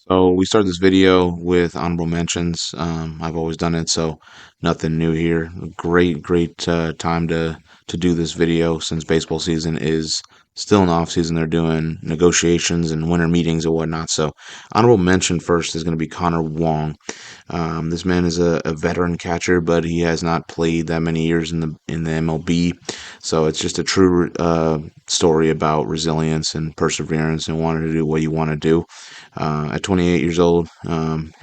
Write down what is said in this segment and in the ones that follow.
So we start this video with honorable mentions. I've always done it, so nothing new here. Great time to do this video since baseball season is still in off season. They're doing negotiations and winter meetings and whatnot. So honorable mention first is going to be Conor Wong. This man is a veteran catcher, but he has not played that many years in the MLB. So it's just a true story about resilience and perseverance and wanting to do what you want to do. At 28 years old,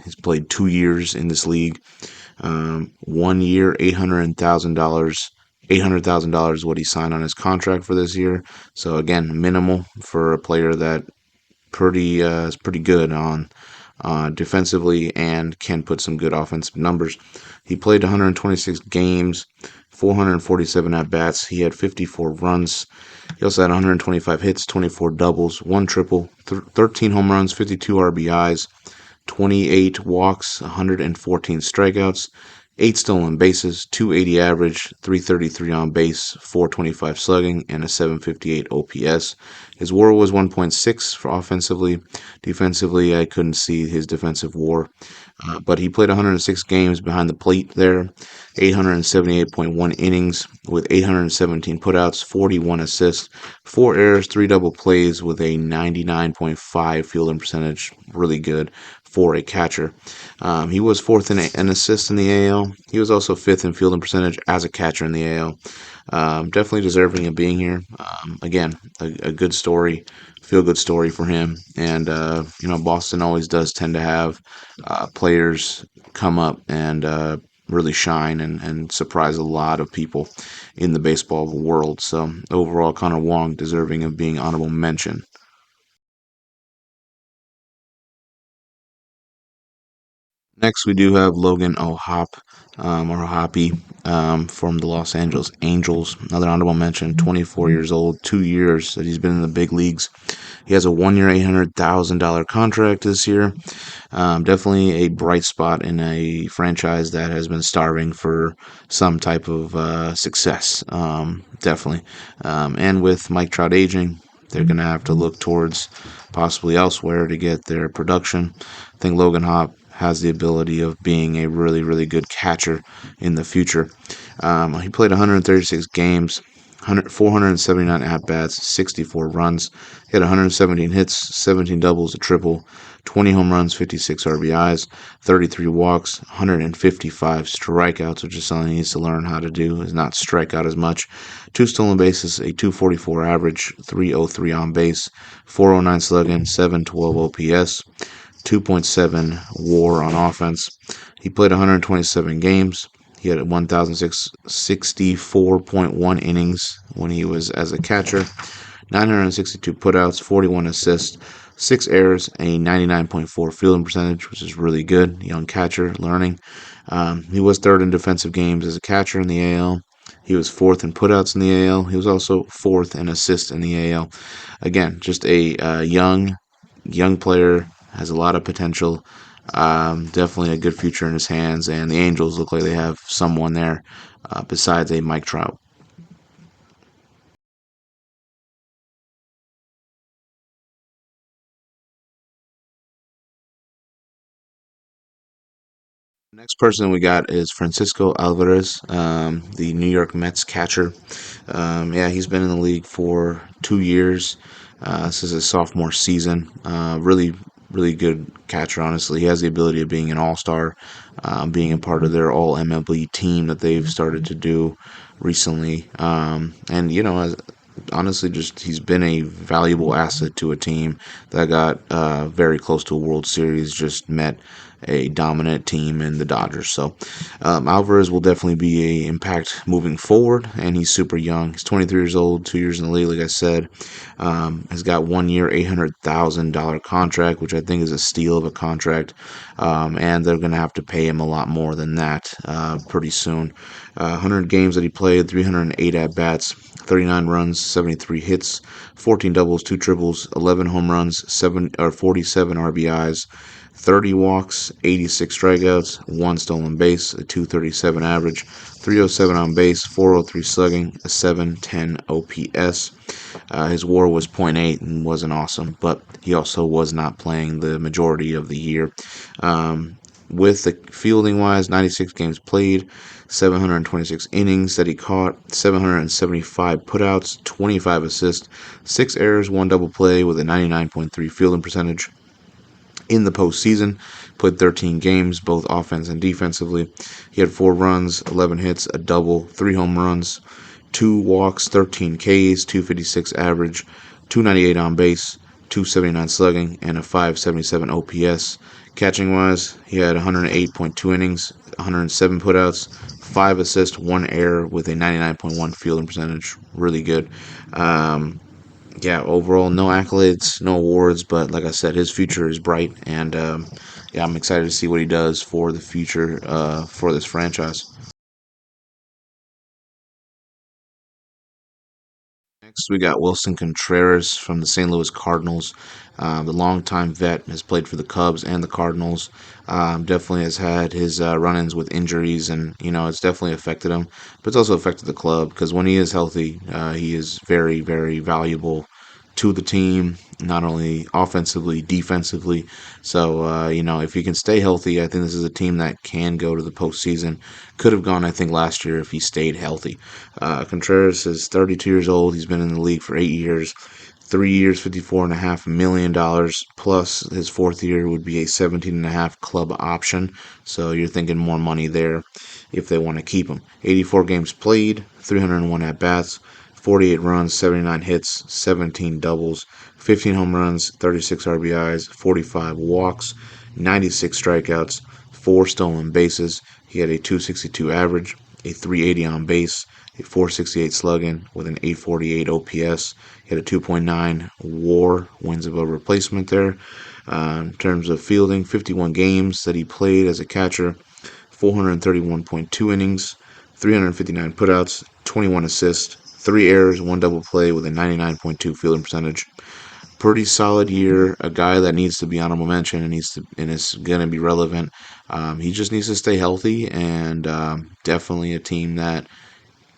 he's played 2 years in this league. 1 year, $800,000. $800,000 what he signed on his contract for this year. So again, minimal for a player that pretty is pretty good on defensively and can put some good offensive numbers. He played 126 games, 447 at bats. He had 54 runs. He also had 125 hits, 24 doubles, one triple, 13 home runs, 52 RBIs, 28 walks, 114 strikeouts, 8 stolen bases, 280 average, 333 on base, 425 slugging, and a 758 OPS. His WAR was 1.6 for offensively. Defensively, I couldn't see his defensive WAR, but he played 106 games behind the plate there, 878.1 innings with 817 putouts, 41 assists, 4 errors, 3 double plays with a 99.5 fielding percentage. Really good for a catcher. He was fourth in assists in the AL. He was also fifth in fielding percentage as a catcher in the AL. Definitely deserving of being here. Again, a good story, feel good story for him. And, Boston always does tend to have players come up and really shine and surprise a lot of people in the baseball world. So overall, Conor Wong deserving of being honorable mention. Next, we do have Logan or Hoppy, from the Los Angeles Angels. Another honorable mention, 24 years old, 2 years that he's been in the big leagues. He has a 1 year, $800,000 contract this year. Definitely a bright spot in a franchise that has been starving for some type of success. Definitely. And with Mike Trout aging, they're going to have to look towards possibly elsewhere to get their production. I think Logan Hop has the ability of being a really good catcher in the future. He played 136 games, 479 at bats, 64 runs. He had 117 hits, 17 doubles, a triple, 20 home runs, 56 RBIs, 33 walks, 155 strikeouts, which is something he needs to learn how to do, is not strike out as much. 2 stolen bases, a 244 average, 303 on base, 409 slugging, 712 OPS. 2.7 WAR on offense. He played 127 games. He had 1,064.1 innings when he was as a catcher, 962 putouts, 41 assists, 6 errors, a 99.4 fielding percentage, which is really good. Young catcher learning. He was third in defensive games as a catcher in the AL. He was fourth in putouts in the AL. He was also fourth in assists in the AL. Again, just a young player, has a lot of potential. Definitely a good future in his hands, and the Angels look like they have someone there besides a Mike Trout. Next person we got is Francisco Alvarez, the New York Mets catcher. Yeah, he's been in the league for 2 years. This is his sophomore season. Really good catcher, honestly. He has the ability of being an all-star, being a part of their all MLB team that they've started to do recently. And, honestly, just he's been a valuable asset to a team that got very close to a World Series, just met a dominant team in the Dodgers. So Alvarez will definitely be a impact moving forward, and he's super young. He's 23 years old, 2 years in the league, like I said. Has got 1 year, $800,000 contract, which I think is a steal of a contract. And they're going to have to pay him a lot more than that pretty soon. 100 games that he played, 308 at bats, 39 runs, 73 hits, 14 doubles, 2 triples, 11 home runs, 47 RBIs, 30 walks, 86 strikeouts, one stolen base, a 237 average, 307 on base, 403 slugging, a 710 OPS. His WAR was point .8 and wasn't awesome, but he also was not playing the majority of the year. Um, with the fielding wise, 96 games played, 726 innings that he caught, 775 putouts, 25 assists, 6 errors, 1 double play with a 99.3 fielding percentage. In the postseason, played 13 games, both offense and defensively. He had 4 runs, 11 hits, a double, 3 home runs, 2 walks, 13 Ks, 256 average, 298 on base, 279 slugging, and a 577 OPS. Catching wise, he had 108.2 innings, 107 putouts, 5 assists, 1 error with a 99.1 fielding percentage. Really good. Yeah, overall, no accolades, no awards, but like I said, his future is bright, and yeah, I'm excited to see what he does for the future for this franchise. Next, we got Wilson Contreras from the St. Louis Cardinals. The longtime vet has played for the Cubs and the Cardinals. Definitely has had his run-ins with injuries, and it's definitely affected him. But it's also affected the club because when he is healthy, he is very, very valuable to the team, not only offensively, defensively. So, if he can stay healthy, I think this is a team that can go to the postseason. Could have gone, I think, last year if he stayed healthy. Contreras is 32 years old. He's been in the league for 8 years. 3 years, $54.5 million, plus his fourth year would be a 17.5 club option. So you're thinking more money there if they want to keep him. 84 games played, 301 at bats, 48 runs, 79 hits, 17 doubles, 15 home runs, 36 RBIs, 45 walks, 96 strikeouts, 4 stolen bases. He had a 262 average, a 380 on base, a 468 slugging with an 848 OPS. He had a 2.9 WAR, wins above replacement there. In terms of fielding, 51 games that he played as a catcher, 431.2 innings, 359 putouts, 21 assists, 3 errors, 1 double play with a 99.2 fielding percentage. Pretty solid year. A guy that needs to be honorable mention and is going to be relevant. He just needs to stay healthy, and definitely a team that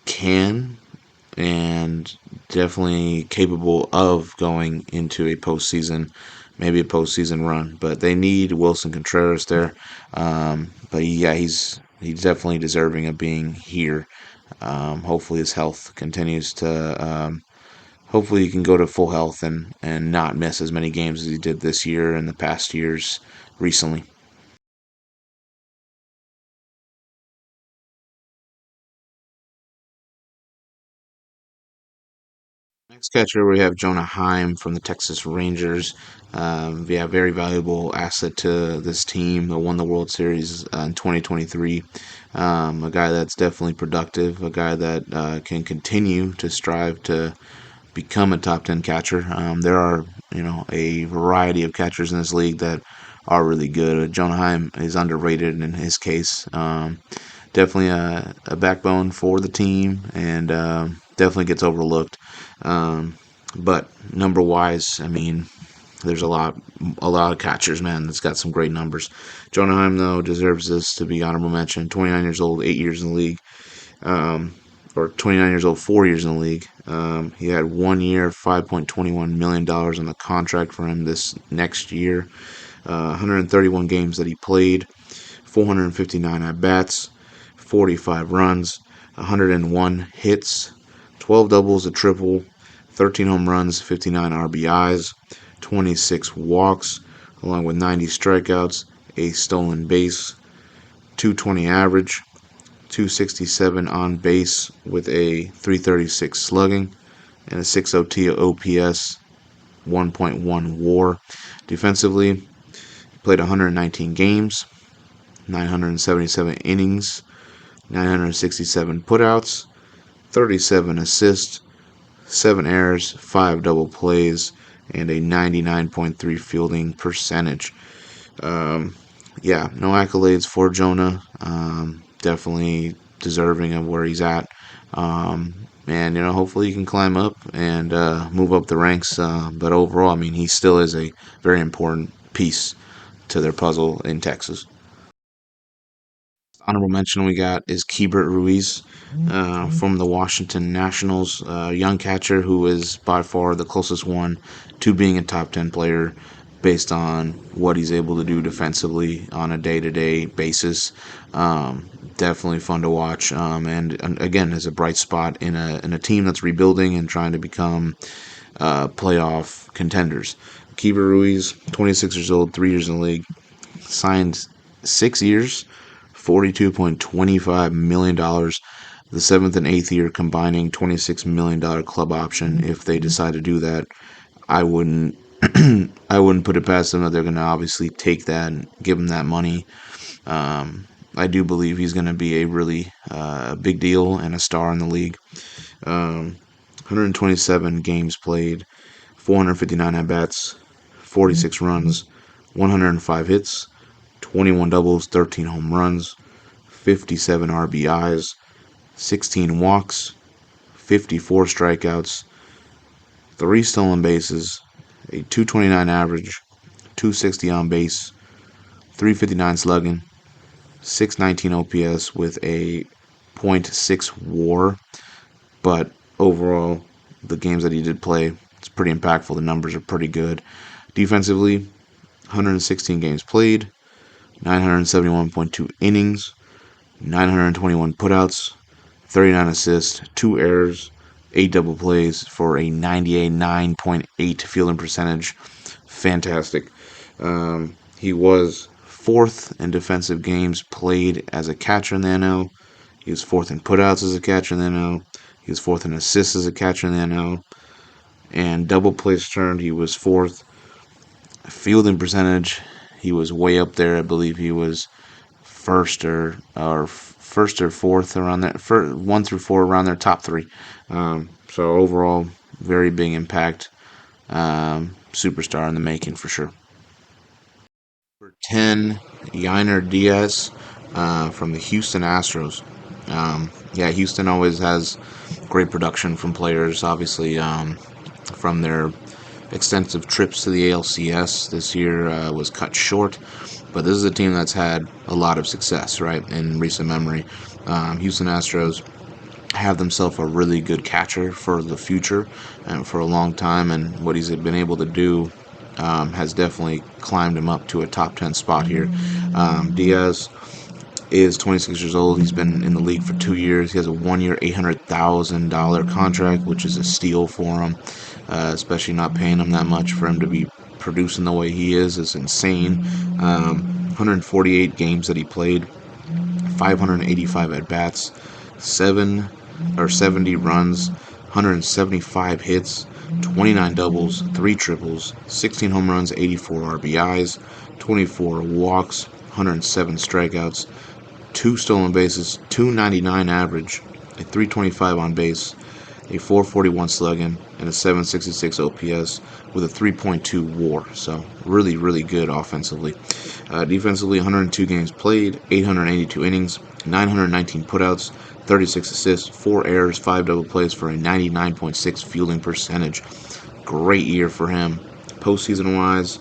can and definitely capable of going into a postseason, maybe a postseason run. But they need Wilson Contreras there. But yeah, he's definitely deserving of being here. Hopefully his health continues to. Hopefully he can go to full health and not miss as many games as he did this year and the past years recently. Next catcher, we have Jonah Heim from the Texas Rangers. Yeah, very valuable asset to this team that won the World Series in 2023. A guy that's definitely productive, a guy that can continue to strive to become a top 10 catcher. There are, a variety of catchers in this league that are really good. Jonah Heim is underrated in his case. Definitely a backbone for the team, and definitely gets overlooked. Um, but number wise, I mean, there's a lot of catchers, man, that's got some great numbers. Jonah Heim, though, deserves this to be honorable mention. 29 years old, 8 years in the league, or 29 years old, 4 years in the league. He had 1 year, $5.21 million on the contract for him this next year. 131 games that he played, 459 at bats, 45 runs, 101 hits, 12 doubles, a triple, 13 home runs, 59 RBIs, 26 walks, along with 90 strikeouts, a stolen base, 220 average, 267 on base with a 336 slugging, and a 6.0 OPS, 1.1 WAR. Defensively, played 119 games, 977 innings, 967 putouts, 37 assists, 7 errors, 5 double plays, and a 99.3 fielding percentage. Yeah, no accolades for Jonah. Definitely deserving of where he's at. And hopefully he can climb up and move up the ranks. But overall, I mean, he still is a very important piece to their puzzle in Texas. Honorable mention we got is Keppel Ruiz from the Washington Nationals, young catcher who is by far the closest one to being a top 10 player based on what he's able to do defensively on a day-to-day basis. Definitely fun to watch, and again is a bright spot in a team that's rebuilding and trying to become playoff contenders. Keppel Ruiz, 26 years old, 3 years in the league, signed 6 years, $42.25 million. The seventh and eighth year combining $26 million club option. If they decide to do that, I wouldn't. I wouldn't put it past them that they're going to obviously take that and give him that money. I do believe he's going to be a really big deal and a star in the league. 127 games played, 459 at bats, 46 runs, 105 hits, 21 doubles, 13 home runs, 57 RBIs, 16 walks, 54 strikeouts, 3 stolen bases, a 229 average, 260 on base, 359 slugging, 619 OPS with a .6 WAR. But overall, the games that he did play, it's pretty impactful. The numbers are pretty good. Defensively, 116 games played, 971.2 innings, 921 putouts, 39 assists, 2 errors, 8 double plays for a 98.9 fielding percentage. Fantastic. He was fourth in defensive games played as a catcher in the NL. He was fourth in putouts as a catcher in the NL. He was fourth in assists as a catcher in the NL. And double plays turned, he was fourth. Fielding percentage, he was way up there. I believe he was first or fourth around there, 1 through 4 around their top 3. So overall, very big impact, superstar in the making for sure. Number 10, Yandy Diaz from the Houston Astros. Yeah, Houston always has great production from players. Obviously, from their extensive trips to the ALCS this year was cut short. But this is a team that's had a lot of success, right, in recent memory. Houston Astros have themselves a really good catcher for the future and for a long time, and what he's been able to do has definitely climbed him up to a top 10 spot here. Diaz is 26 years old. He's been in the league for 2 years. He has a 1 year, $800,000 contract, which is a steal for him, especially not paying him that much for him to be producing the way he is. It's insane. 148 games that he played, 585 at bats, 70 runs, 175 hits, 29 doubles, 3 triples, 16 home runs, 84 RBIs, 24 walks, 107 strikeouts, 2 stolen bases, 299 average, a 325 on base, a 441 slugging, and a 766 OPS with a 3.2 WAR. So really, really good offensively. Defensively, 102 games played, 882 innings, 919 putouts, 36 assists, 4 errors, 5 double plays for a 99.6 fielding percentage. Great year for him. Postseason wise,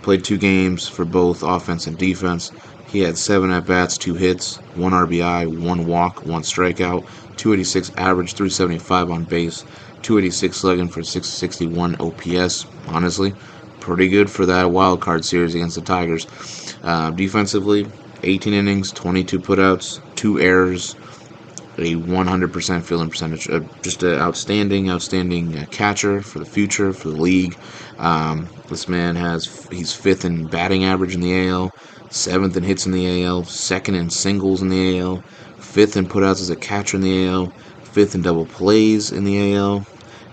played 2 games for both offense and defense. He had 7 at bats, 2 hits, 1 RBI, 1 walk, 1 strikeout, 286 average, 375 on base, 286 slugging for 661 OPS. Honestly, pretty good for that wild card series against the Tigers. Defensively, 18 innings, 22 putouts, 2 errors, a 100% fielding percentage. Just an outstanding catcher for the future, for the league. This man he's 5th in batting average in the AL, 7th in hits in the AL, 2nd in singles in the AL, 5th in putouts as a catcher in the AL, 5th in double plays in the AL,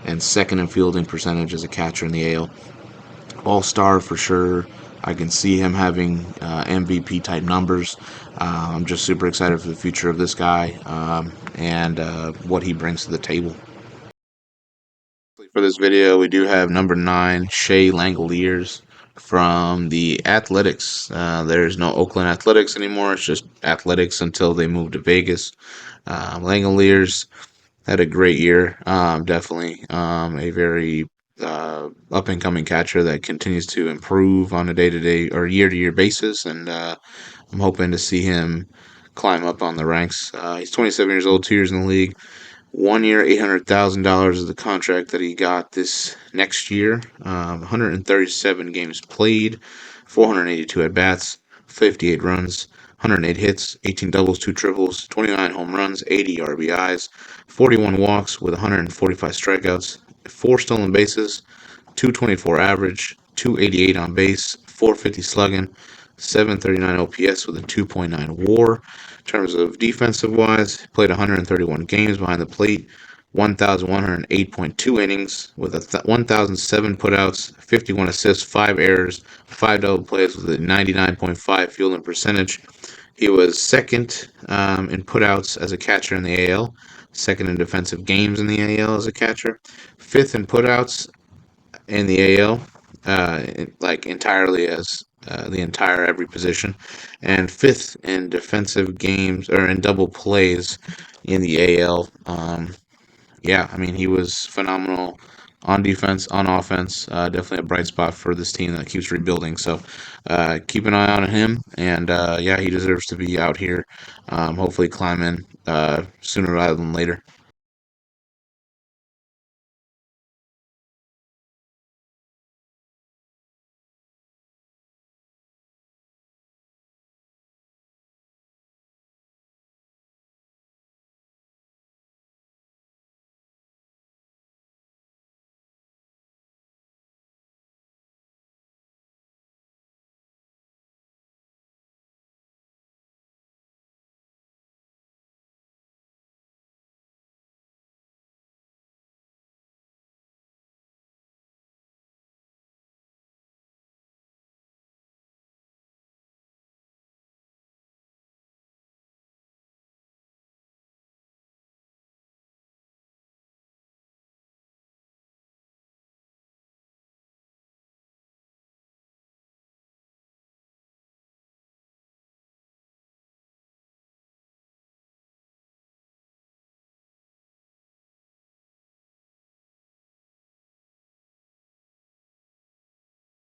and 2nd in fielding percentage as a catcher in the AL. All-star for sure. I can see him having MVP type numbers. I'm just super excited for the future of this guy and what he brings to the table. For this video, we do have number 9, ShayLangers from the Athletics. There's no Oakland Athletics anymore. It's just Athletics until they move to Vegas. Langoliers had a great year. Definitely a very up and coming catcher that continues to improve on a day to day or year to year basis, and I'm hoping to see him climb up on the ranks. He's 27 years old, 2 years in the league. 1 year, $800,000 is the contract that he got this next year. 137 games played, 482 at bats, 58 runs, 108 hits, 18 doubles, 2 triples, 29 home runs, 80 RBIs, 41 walks with 145 strikeouts, 4 stolen bases, 224 average, 288 on base, 450 slugging, 739 OPS with a 2.9 WAR. In terms of defensive wise, played 131 games behind the plate, 1,108.2 innings with 1,007 putouts, 51 assists, 5 errors, 5 double plays with a 99.5 fielding percentage. He was second in putouts as a catcher in the AL, second in defensive games in the AL as a catcher, fifth in putouts in the AL, like entirely as the entire every position, and fifth in defensive games or in double plays in the AL. Yeah, I mean he was phenomenal on defense, on offense. Definitely a bright spot for this team that keeps rebuilding. So keep an eye on him, and yeah, he deserves to be out here. Hopefully, climbing sooner rather than later.